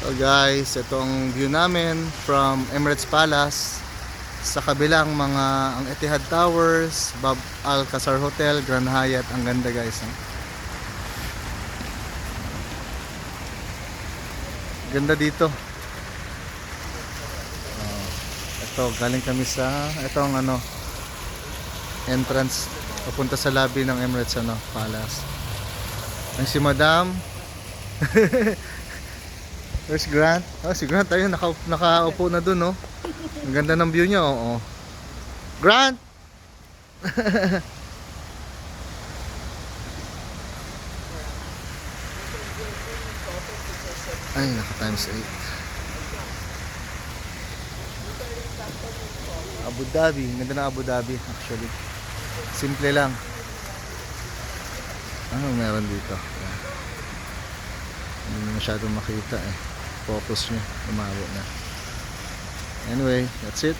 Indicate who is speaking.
Speaker 1: So guys, itong view namin from Emirates Palace. Sa kabilang mga ang Etihad Towers, Bab Alcazar Hotel, Grand Hyatt. Ang ganda guys. Ganda dito. Ito, galing kami sa itong entrance papunta sa lobby ng Emirates Palace. Ang si Madam. Where's Grant? Oh, si Grant ayun nakaupo na dun, oh. Ang ganda ng view niya, oh. Grant. Ay, naka times 8. Abu Dhabi, ganda ng Abu Dhabi actually. Simple lang. Ano meron dito? Hindi masyadong makita eh. Focus niya, umabo na. Anyway, that's it.